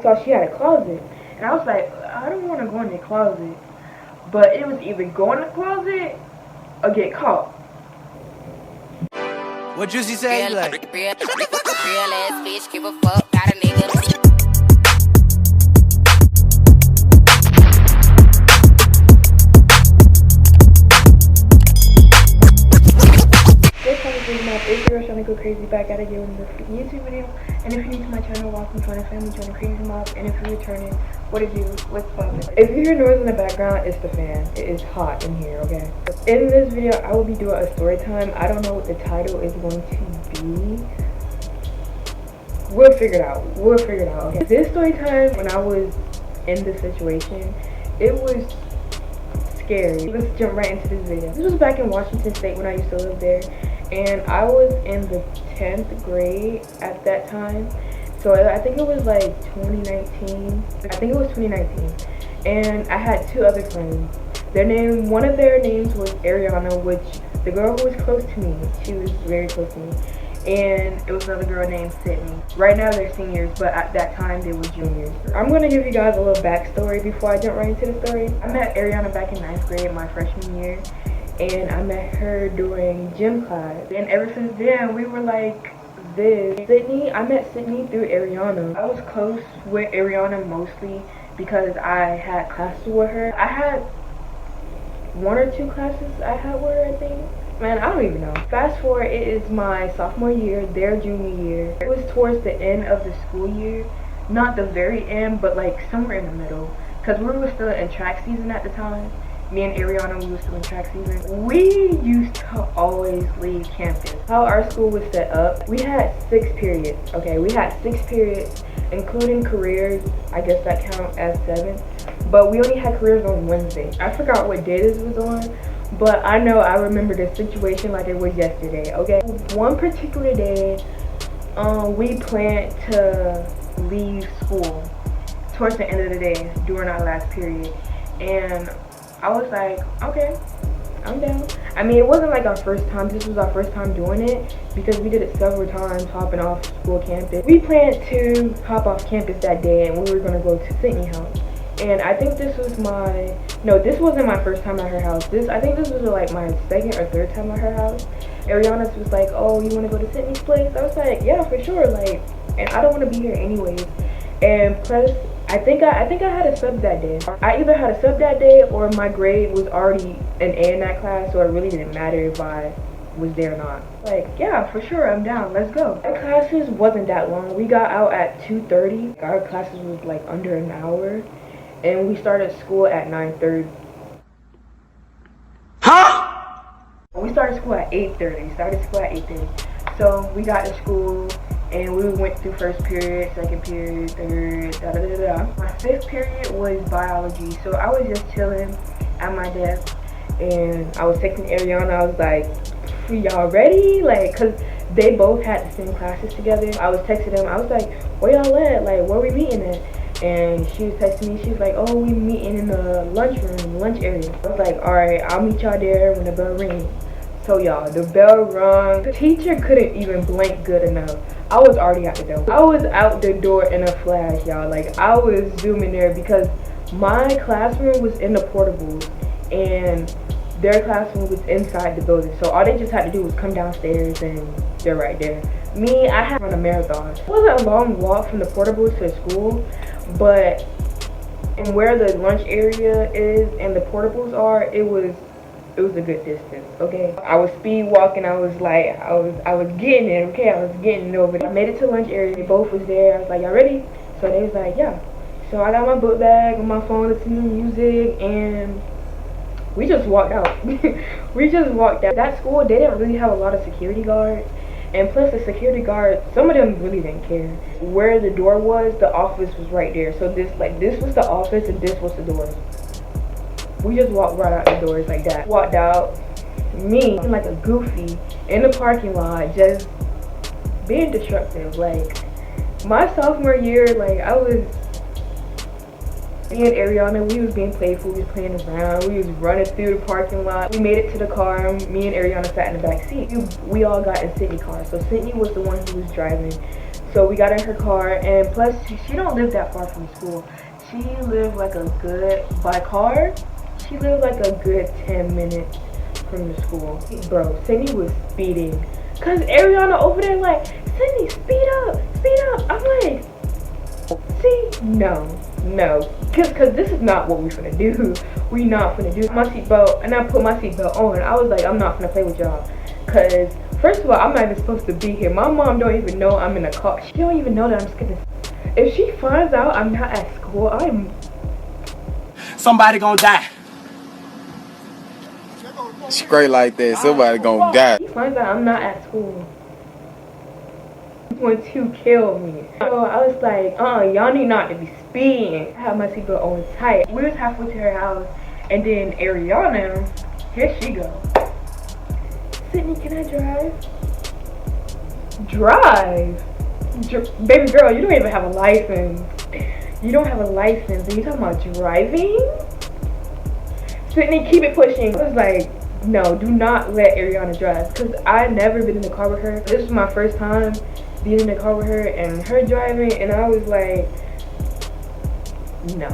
saw she had a closet, and I was like, I don't want to go in the closet, but it was either go in the closet or get caught. What Juicy say? Real ass bitch, give a fuck, got a nigga. It's Morrshanii go crazy back at it again with this YouTube video. And if you're new to my channel, welcome to my family, join the crazy mob. And if you're returning, what it do? What's poppin'? If you hear noise in the background, it's the fan. It is hot in here, okay? In this video, I will be doing a story time. I don't know what the title is going to be. We'll figure it out. Okay? This story time, when I was in this situation, it was scary. Let's jump right into this video. This was back in Washington State when I used to live there. And I was in the 10th grade at that time. So I think it was like 2019. And I had two other friends. One of their names was Ariana, which the girl who was close to me, she was very close to me. And it was another girl named Sydney. Right now they're seniors, but at that time they were juniors. I'm gonna give you guys a little backstory before I jump right into the story. I met Ariana back in 9th grade, my freshman year. And I met her during gym class. And ever since then, we were like this. I met Sydney through Ariana. I was close with Ariana mostly because I had classes with her. I had 1 or 2 classes I had with her, I think. Man, I don't even know. Fast forward, it is my sophomore year, their junior year. It was towards the end of the school year. Not the very end, but like somewhere in the middle. Because we were still in track season at the time. Me and Ariana, we were still in track season. We used to always leave campus. How our school was set up, we had 6 periods, okay? We had 6 periods, including careers. I guess that counts as 7. But we only had careers on Wednesday. I forgot what day this was on, but I know I remember the situation like it was yesterday, okay? One particular day, we planned to leave school towards the end of the day during our last period. And I was like, okay, I'm down. I mean, it wasn't like our first time. This was our first time doing it because we did it several times hopping off school campus. We planned to hop off campus that day and we were going to go to Sydney's house. And I think this was this wasn't my first time at her house. I think this was like my 2nd or 3rd time at her house. Ariana was like, oh, you want to go to Sydney's place? I was like, yeah, for sure. Like, and I don't want to be here anyways. And plus, I think I had a sub that day. I either had a sub that day or my grade was already an A in that class, so it really didn't matter if I was there or not. Like, yeah, for sure, I'm down, let's go. Our classes wasn't that long. We got out at 2:30. Our classes was like under an hour, and we started school at 9:30. Huh? We started school at 8:30. So we got to school. And we went through first period, second period, third, My 5th period was biology. So I was just chilling at my desk and I was texting Ariana. I was like, y'all ready? Like, cause they both had the same classes together. I was texting them. I was like, where y'all at? Like, where we meeting at? And she was texting me. She was like, oh, we meeting in the lunchroom, lunch area. I was like, all right, I'll meet y'all there when the bell rings. So y'all, the bell rung. The teacher couldn't even blink good enough. I was already out the door. I was out the door in a flash, y'all. Like, I was zooming there because my classroom was in the portables and their classroom was inside the building. So all they just had to do was come downstairs and they're right there. Me, I had to run a marathon. It wasn't a long walk from the portables to school, but and where the lunch area is and the portables are, it was a good distance, okay? I was speed walking. I was like, I was getting it, okay? I was getting it over there. I made it to the lunch area. They both was there. I was like, y'all ready? So they was like, yeah. So I got my book bag on my phone, listening to music, and we just walked out. That school, they didn't really have a lot of security guards. And plus the security guards, some of them really didn't care. Where the door was, the office was right there. So this was the office and this was the door. We just walked right out the doors like that. Walked out, me like a goofy in the parking lot, just being destructive. Like, my sophomore year, like, me and Ariana, we was being playful, we was playing around, we was running through the parking lot. We made it to the car, me and Ariana sat in the back seat. We all got in Sydney's car, so Sydney was the one who was driving. So we got in her car, and plus she don't live that far from school. She lived like a good, by car, she lived like a good 10 minutes from the school. Bro, Sydney was speeding. Cause Ariana over there like, Sydney, speed up. I'm like, see, no. Cause this is not what we finna do. We not finna do my seatbelt, and I put my seatbelt on. I was like, I'm not finna play with y'all. Cause first of all, I'm not even supposed to be here. My mom don't even know I'm in a car. She don't even know that I'm skipping. If she finds out I'm not at school, Somebody gonna die. Straight like that, somebody gonna die. She finds out I'm not at school, she's going to kill me. So I was like, y'all need not to be speeding. I had my seatbelt on tight. We was halfway to her house, and then Ariana, here she go. Sydney, can I drive? Baby girl, you don't even have a license. You don't have a license, and you talking about driving? Sydney, keep it pushing. I was like, no, do not let Ariana drive, because I never been in the car with her. This was my first time being in the car with her and her driving, and I was like, no.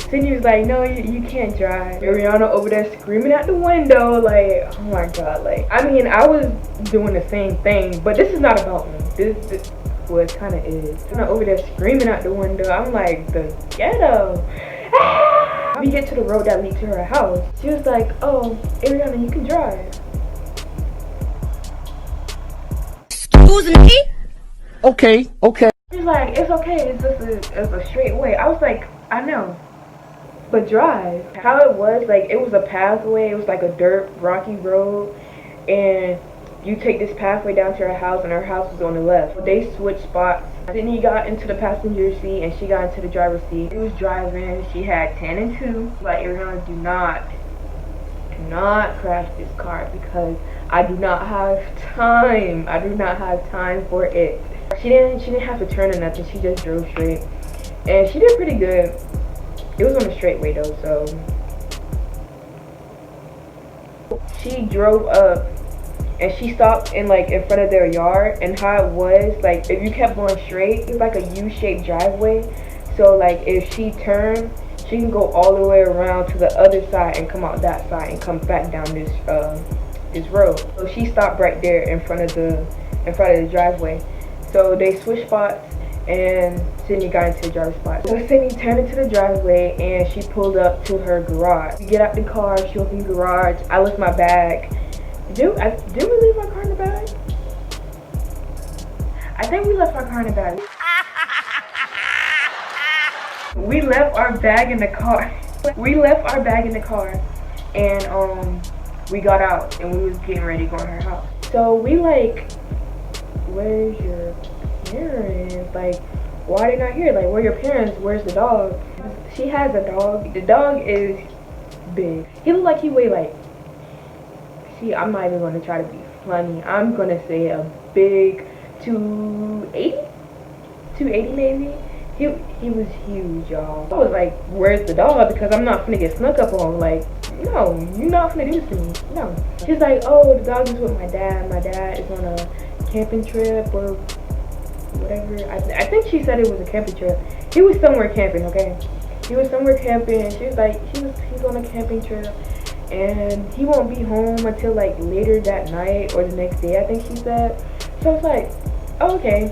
Sydney was like, no, you can't drive. Ariana over there screaming out the window, like, oh my god, like, I mean, I was doing the same thing, but this is not about me. This well, it kind of is. I'm over there screaming out the window. I'm like, the ghetto. Ah! We get to the road that leads to her house. She was like, oh, Ariana, you can drive. Excuse me? Okay. She's like, it's okay, it's a straight way. I was like, I know, but drive. How it was, like, it was a pathway. It was like a dirt, rocky road, and you take this pathway down to her house, and her house was on the left. They switched spots. Sydney got into the passenger seat, and she got into the driver's seat. She was driving. She had 10 and 2. Like, Ariana, do not crash this car, because I do not have time. I do not have time for it. She didn't have to turn or nothing. She just drove straight, and she did pretty good. It was on a straightway though, so she drove up. And she stopped in front of their yard, and how it was, like, if you kept going straight, it was like a U-shaped driveway. So like if she turned, she can go all the way around to the other side and come out that side and come back down this road. So she stopped right there in front of the driveway. So they switched spots, and Sydney got into the driver's spot. So Sydney turned into the driveway, and she pulled up to her garage. We get out the car, she opened the garage. I left my bag. Did we leave my car in the bag? I think we left our car in the bag. We left our bag in the car. And we got out, and we was getting ready to go in her house. So we like, where's your parents? Like, why are they not here? Like, where are your parents? Where's the dog? She has a dog. The dog is big. He looked like he weighed like, see, I'm not even going to try to be funny. I'm going to say a big 280 maybe. He was huge, y'all. I was like, where's the dog? Because I'm not finna get snuck up on. Like, no, you're not finna do this to me. No. She's like, oh, the dog is with my dad. My dad is on a camping trip or whatever. I think she said it was a camping trip. He was somewhere camping, okay? He was somewhere camping. She was like, he's on a camping trip. And he won't be home until like later that night or the next day, I think she said. So I was like, oh, okay,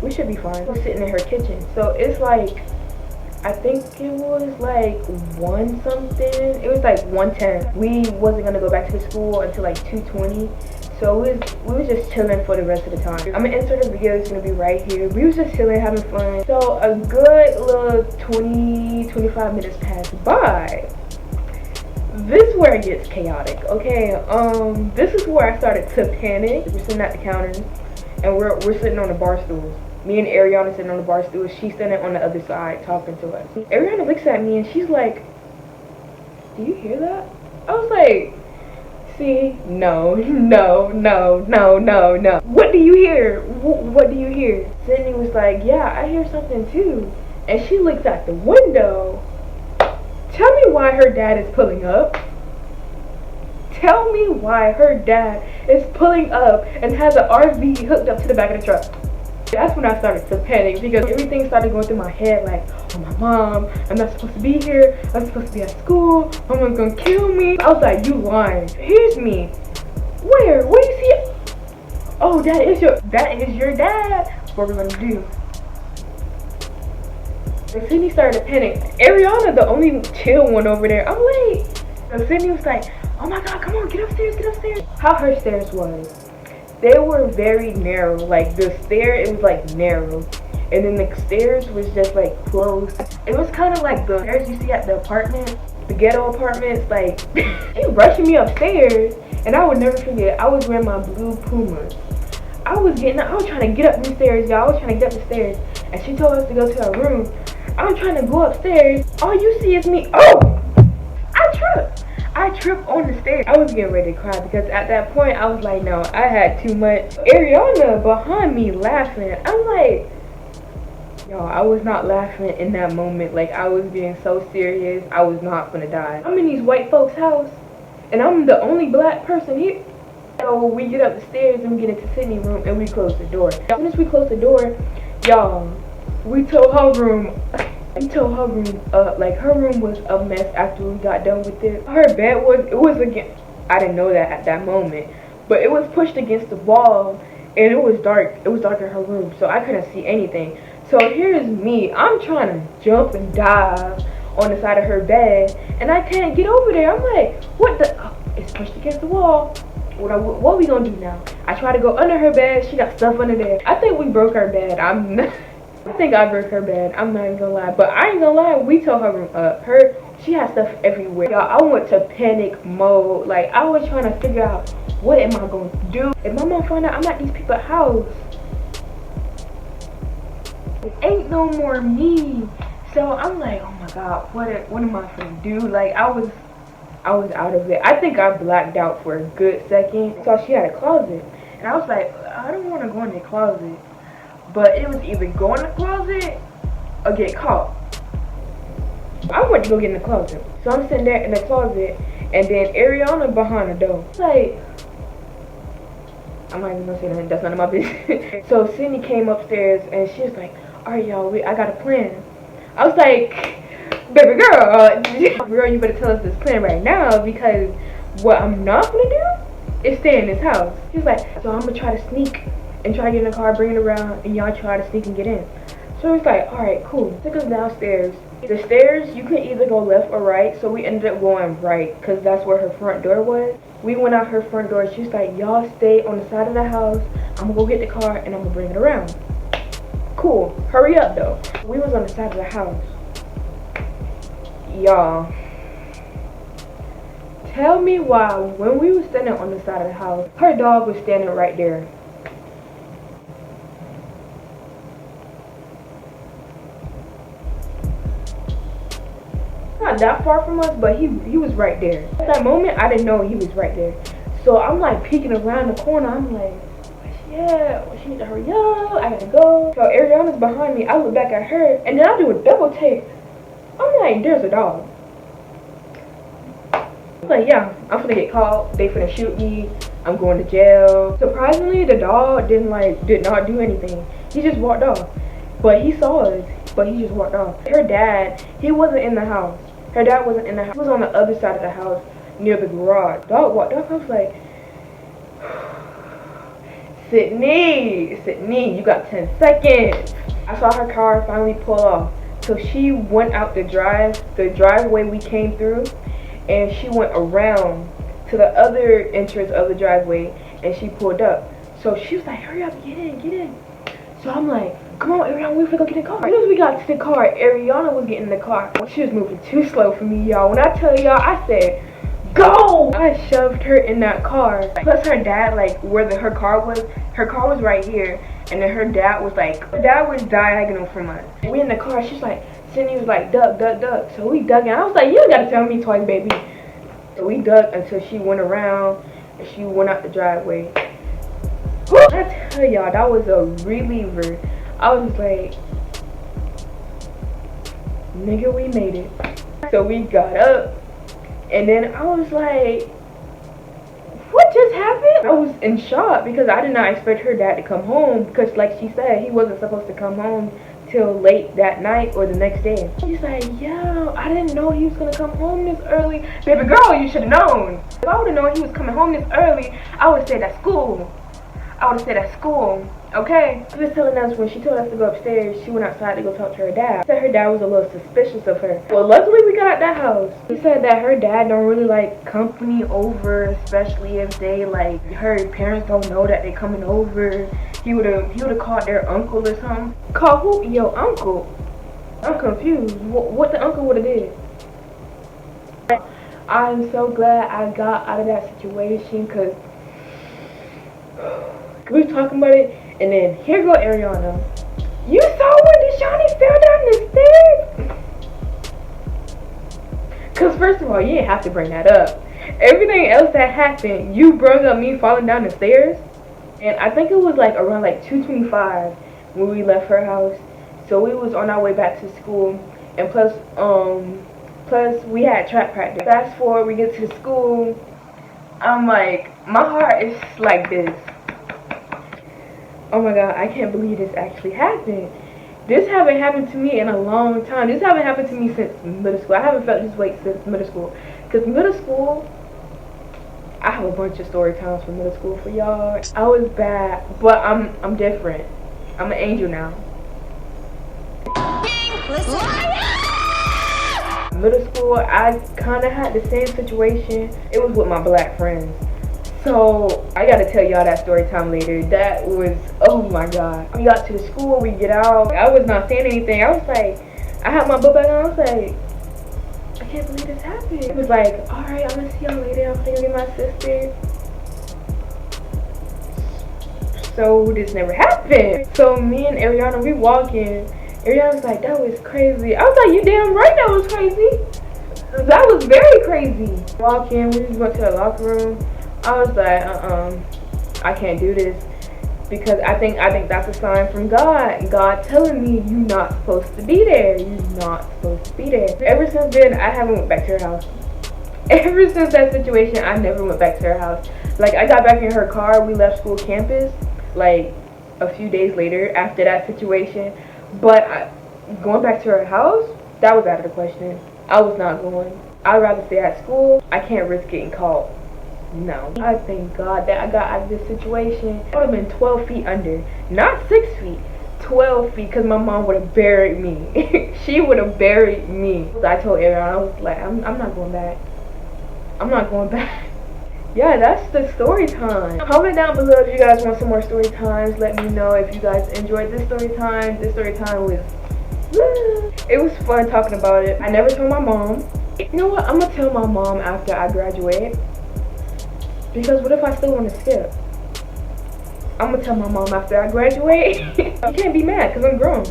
we should be fine. We're sitting in her kitchen. So it's like, I think it was like 1 something. It was like 1:10. We wasn't gonna go back to the school until like 2:20. So we was just chilling for the rest of the time. I'm gonna insert a video, it's gonna be right here. We was just chilling, having fun. So a good little 20-25 minutes passed by. This is where it gets chaotic, okay? This is where I started to panic. We're sitting at the counter, and we're sitting on the bar stools. Me and Ariana sitting on the bar stools. She's sitting on the other side talking to us. Ariana looks at me and she's like, "Do you hear that?" I was like, "See, no. What do you hear? What do you hear?" Sydney was like, "Yeah, I hear something too." And she looks at the window. Tell me why her dad is pulling up. Tell me why her dad is pulling up and has an RV hooked up to the back of the truck. That's when I started to panic because everything started going through my head like, oh my mom, I'm not supposed to be here, I'm supposed to be at school, someone's gonna kill me. I was like, you lying. Here's me. Where do you see it? Oh, that is your dad. What we're gonna do? And Sydney started to panic. Ariana, the only chill one over there. I'm late. So Sydney was like, oh my god, come on, get upstairs, get upstairs. How her stairs was, they were very narrow. Like the stair, it was like narrow. And then the stairs was just like closed. It was kind of like the stairs you see at the apartment, the ghetto apartments. Like, she rushing me upstairs. And I would never forget, I was wearing my blue Pumas. I was trying to get up the stairs, y'all. I was trying to get up the stairs. And she told us to go to her room. I'm trying to go upstairs. All you see is me. Oh! I tripped on the stairs. I was getting ready to cry because at that point I was like, no, I had too much. Ariana behind me laughing. I'm like, yo, I was not laughing in that moment. Like, I was being so serious. I was not gonna die. I'm in these white folks' house and I'm the only black person here. So we get up the stairs and we get into Sydney's room and we close the door. As soon as we close the door, y'all, we tore her room up. Like, her room was a mess after we got done with it. Her bed was against, I didn't know that at that moment, but it was pushed against the wall and it was dark. It was dark in her room, so I couldn't see anything. So here's me. I'm trying to jump and dive on the side of her bed and I can't get over there. I'm like, what the? Oh, it's pushed against the wall. What are we gonna do now? I try to go under her bed. She got stuff under there. I think we broke her bed. I think I broke her bed. I'm not even gonna lie. But I ain't gonna lie, we tore her room up. She had stuff everywhere. Y'all, I went to panic mode. Like, I was trying to figure out, what am I gonna do? If my mom find out I'm at these people's house, it ain't no more me. So I'm like, oh my god, what am I gonna do? Like, I was out of it. I think I blacked out for a good second. So she had a closet. And I was like, I don't want to go in the closet. But it was either go in the closet or get caught. I went to go get in the closet. So I'm sitting there in the closet and then Ariana behind the door. Like, I'm not even gonna say nothing. That's none of my business. So Sydney came upstairs and she was like, alright y'all, I got a plan. I was like, baby girl, you better tell us this plan right now because what I'm not gonna do is stay in this house. She was like, so I'm gonna try to sneak and try to get in the car, bring it around, and y'all try to sneak and get in. So it's like, alright, cool. Took us downstairs. The stairs, you can either go left or right, so we ended up going right, because that's where her front door was. We went out her front door. She's like, y'all stay on the side of the house. I'm gonna go get the car, and I'm gonna bring it around. Cool. Hurry up, though. We was on the side of the house. Y'all, tell me why, when we were standing on the side of the house, her dog was standing right there. Not that far from us, but he was right there. At that moment, I didn't know he was right there. So I'm like peeking around the corner. I'm like, yeah, she needs to hurry up. I gotta go. So Ariana's behind me. I look back at her, and then I do a double take. I'm like, there's a dog. I'm like, yeah, I'm gonna get caught. They finna shoot me. I'm going to jail. Surprisingly, the dog did not do anything. He just walked off. But he saw us. But he just walked off. Her dad, he wasn't in the house. Her dad wasn't in the house. He was on the other side of the house near the garage. Dog walked off. I was like, Sydney, you got 10 seconds. I saw her car finally pull off. So she went out the driveway we came through, and she went around to the other entrance of the driveway, and she pulled up. So she was like, hurry up, get in. So I'm like, come on, Ariana, we finna go get in the car. As soon as we got to the car, Ariana was getting in the car. She was moving too slow for me, y'all. When I tell y'all, I said, go! I shoved her in that car. Plus her dad, like, where her car was right here. And then her dad was diagonal from us. We in the car, she's like, Sydney was like, duck. So we dug in. I was like, you gotta tell me twice, baby. So we dug until she went around and she went out the driveway. I tell y'all, that was a reliever. I was like, nigga, we made it. So we got up, and then I was like, what just happened? I was in shock because I did not expect her dad to come home because, like she said, he wasn't supposed to come home till late that night or the next day. She's like, yo, I didn't know he was gonna come home this early. Baby girl, you should have known. If I would have known he was coming home this early, I would have stayed at school. Okay? She was telling us when she told us to go upstairs, she went outside to go talk to her dad. She said her dad was a little suspicious of her. Well, luckily we got out that house. She said that her dad don't really like company over, especially if they like her parents don't know that they coming over. He would have called their uncle or something. Call who? Yo, uncle. I'm confused. What the uncle would have did? I'm so glad I got out of that situation because we were talking about it. And then here go Ariana. You saw when Morrshanii fell down the stairs? Cause first of all, you didn't have to bring that up. Everything else that happened, you brought up me falling down the stairs. And I think it was like around like 2:25 when we left her house. So we was on our way back to school. And plus we had track practice. Fast forward, we get to school. I'm like, my heart is like this. Oh my god, I can't believe this actually happened. This haven't happened to me in a long time. This haven't happened to me since middle school. I haven't felt this way since middle school. Because middle school, I have a bunch of story times from middle school for y'all. I was bad, but I'm different. I'm an angel now. Middle school, I kind of had the same situation. It was with my black friends. So, I gotta tell y'all that story time later. That was, oh my god. We got to the school, we get out. I was not saying anything. I was like, I had my book bag on. I was like, I can't believe this happened. It was like, alright, I'm gonna see y'all later. I'm gonna get my sister. So, this never happened. So, me and Ariana, we walking. Ariana was like, that was crazy. I was like, you damn right that was crazy. That was very crazy. Walking, we just went to the locker room. I was like, I can't do this because I think that's a sign from God. God telling me you're not supposed to be there. You're not supposed to be there. Ever since then, I haven't went back to her house. Ever since that situation, I never went back to her house. Like, I got back in her car. We left school campus like a few days later after that situation. But going back to her house, that was out of the question. I was not going. I'd rather stay at school. I can't risk getting caught. No. I thank God that I got out of this situation. I would have been 12 feet under. Not 6 feet. 12 feet because my mom would have buried me. She would have buried me. I told Ariana, I was like, I'm not going back. I'm not going back. Yeah, that's the story time. Comment down below if you guys want some more story times. Let me know if you guys enjoyed this story time. This story time was, it was fun talking about it. I never told my mom. You know what? I'm gonna tell my mom after I graduate. Because what if I still want to skip? I'm gonna tell my mom after I graduate. You can't be mad because I'm grown.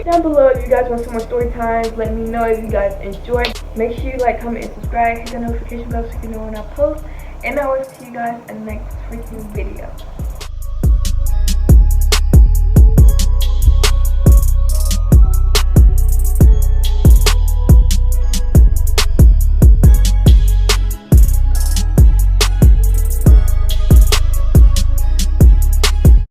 Down below if you guys want some more story times. Let me know if you guys enjoyed. Make sure you like, comment, and subscribe. Hit the notification bell so you can know when I post. And I will see you guys in the next freaking video.